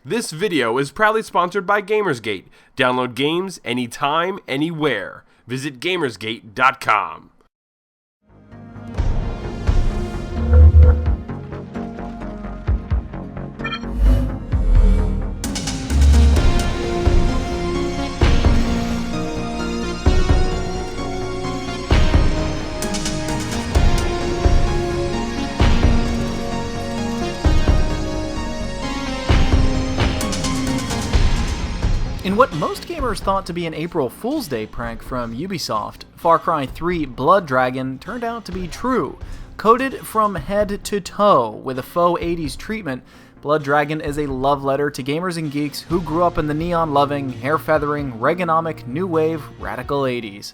This video is proudly sponsored by Gamersgate. Download games anytime, anywhere. Visit Gamersgate.com. In what most gamers thought to be an April Fool's Day prank from Ubisoft, Far Cry 3 Blood Dragon turned out to be true. Coated from head to toe with a faux 80s treatment, Blood Dragon is a love letter to gamers and geeks who grew up in the neon-loving, hair-feathering, Reaganomic, new wave, radical 80s.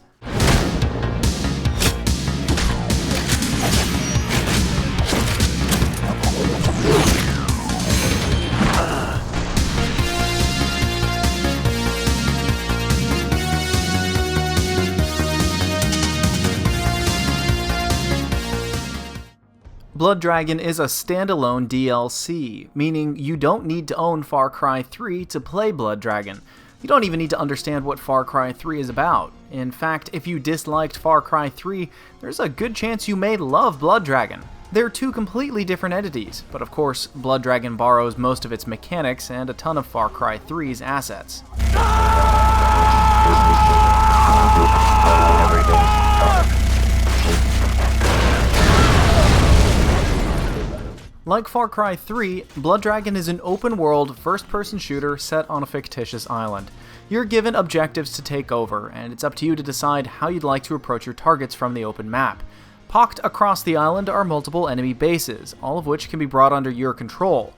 Blood Dragon is a standalone DLC, meaning you don't need to own Far Cry 3 to play Blood Dragon. You don't even need to understand what Far Cry 3 is about. In fact, if you disliked Far Cry 3, there's a good chance you may love Blood Dragon. They're two completely different entities, but of course, Blood Dragon borrows most of its mechanics and a ton of Far Cry 3's assets. Like Far Cry 3, Blood Dragon is an open-world, first-person shooter set on a fictitious island. You're given objectives to take over, and it's up to you to decide how you'd like to approach your targets from the open map. Pocked across the island are multiple enemy bases, all of which can be brought under your control,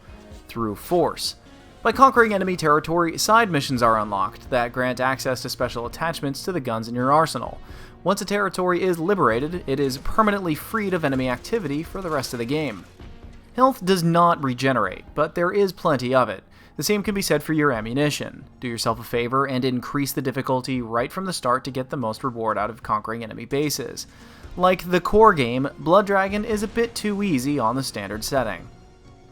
through force. By conquering enemy territory, side missions are unlocked that grant access to special attachments to the guns in your arsenal. Once a territory is liberated, it is permanently freed of enemy activity for the rest of the game. Health does not regenerate, but there is plenty of it. The same can be said for your ammunition. Do yourself a favor and increase the difficulty right from the start to get the most reward out of conquering enemy bases. Like the core game, Blood Dragon is a bit too easy on the standard setting.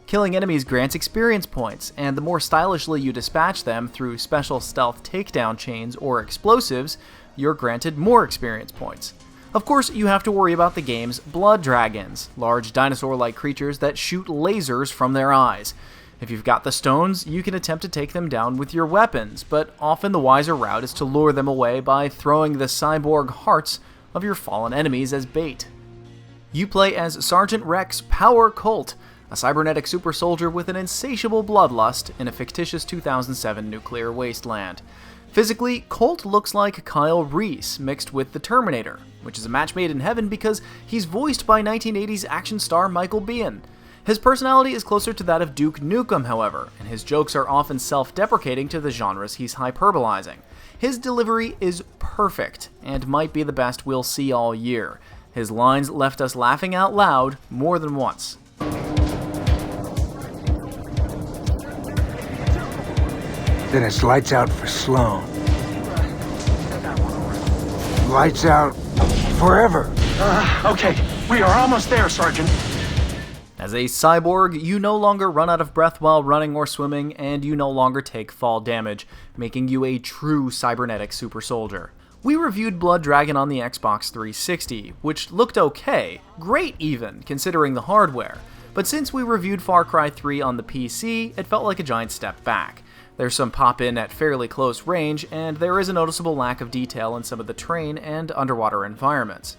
Killing enemies grants experience points, and the more stylishly you dispatch them through special stealth takedown chains or explosives, you're granted more experience points. Of course, you have to worry about the game's blood dragons, large dinosaur-like creatures that shoot lasers from their eyes. If you've got the stones, you can attempt to take them down with your weapons, but often the wiser route is to lure them away by throwing the cyborg hearts of your fallen enemies as bait. You play as Sergeant Rex Power Colt, a cybernetic super soldier with an insatiable bloodlust in a fictitious 2007 nuclear wasteland. Physically, Colt looks like Kyle Reese mixed with the Terminator, which is a match made in heaven because he's voiced by 1980s action star Michael Biehn. His personality is closer to that of Duke Nukem, however, and his jokes are often self-deprecating to the genres he's hyperbolizing. His delivery is perfect, and might be the best we'll see all year. His lines left us laughing out loud more than once. Then it's lights out for Sloan. Lights out forever. Okay, we are almost there, Sergeant. As a cyborg, you no longer run out of breath while running or swimming, and you no longer take fall damage, making you a true cybernetic super soldier. We reviewed Blood Dragon on the Xbox 360, which looked okay, great even, considering the hardware. But since we reviewed Far Cry 3 on the PC, it felt like a giant step back. There's some pop-in at fairly close range, and there is a noticeable lack of detail in some of the terrain and underwater environments.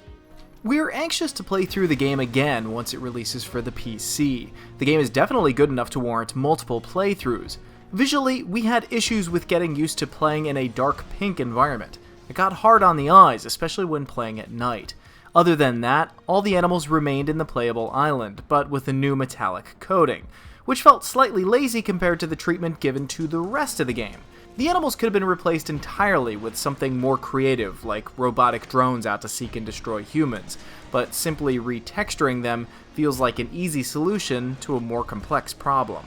We're anxious to play through the game again once it releases for the PC. The game is definitely good enough to warrant multiple playthroughs. Visually, we had issues with getting used to playing in a dark pink environment. It got hard on the eyes, especially when playing at night. Other than that, all the animals remained in the playable island, but with a new metallic coating, which felt slightly lazy compared to the treatment given to the rest of the game. The animals could have been replaced entirely with something more creative, like robotic drones out to seek and destroy humans, but simply retexturing them feels like an easy solution to a more complex problem.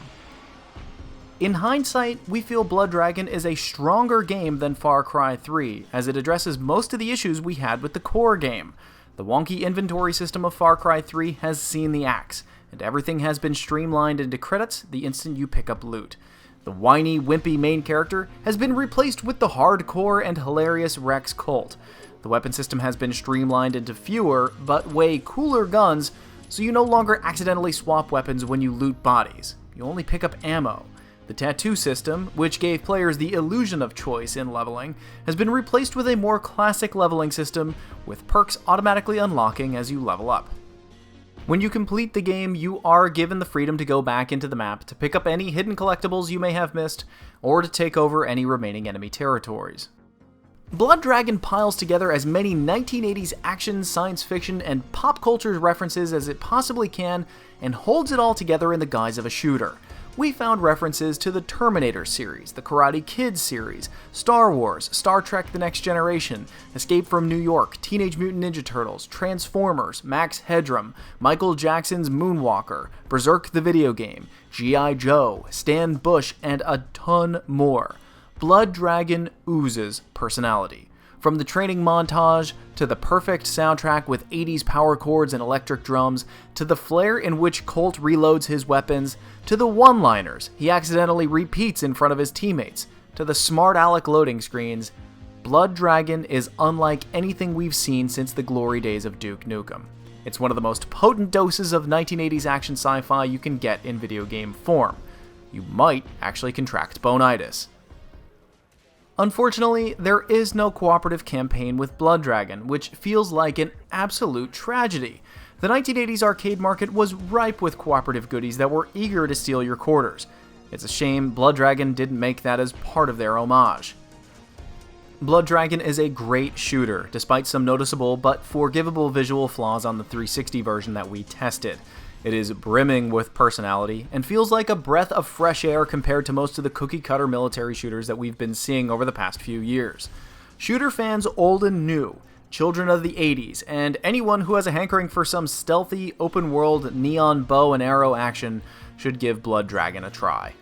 In hindsight, we feel Blood Dragon is a stronger game than Far Cry 3, as it addresses most of the issues we had with the core game. The wonky inventory system of Far Cry 3 has seen the axe, and everything has been streamlined into credits the instant you pick up loot. The whiny, wimpy main character has been replaced with the hardcore and hilarious Rex Colt. The weapon system has been streamlined into fewer, but way cooler guns, so you no longer accidentally swap weapons when you loot bodies. You only pick up ammo. The tattoo system, which gave players the illusion of choice in leveling, has been replaced with a more classic leveling system, with perks automatically unlocking as you level up. When you complete the game, you are given the freedom to go back into the map to pick up any hidden collectibles you may have missed, or to take over any remaining enemy territories. Blood Dragon piles together as many 1980s action, science fiction, and pop culture references as it possibly can, and holds it all together in the guise of a shooter. We found references to the Terminator series, the Karate Kid series, Star Wars, Star Trek The Next Generation, Escape from New York, Teenage Mutant Ninja Turtles, Transformers, Max Headroom, Michael Jackson's Moonwalker, Berserk the video game, G.I. Joe, Stan Bush, and a ton more. Blood Dragon oozes personality. From the training montage, to the perfect soundtrack with 80s power chords and electric drums, to the flair in which Colt reloads his weapons, to the one-liners he accidentally repeats in front of his teammates, to the smart aleck loading screens, Blood Dragon is unlike anything we've seen since the glory days of Duke Nukem. It's one of the most potent doses of 1980s action sci-fi you can get in video game form. You might actually contract bonitis. Unfortunately, there is no cooperative campaign with Blood Dragon, which feels like an absolute tragedy. The 1980s arcade market was ripe with cooperative goodies that were eager to steal your quarters. It's a shame Blood Dragon didn't make that as part of their homage. Blood Dragon is a great shooter, despite some noticeable but forgivable visual flaws on the 360 version that we tested. It is brimming with personality, and feels like a breath of fresh air compared to most of the cookie-cutter military shooters that we've been seeing over the past few years. Shooter fans old and new, children of the 80s, and anyone who has a hankering for some stealthy, open-world, neon bow and arrow action should give Blood Dragon a try.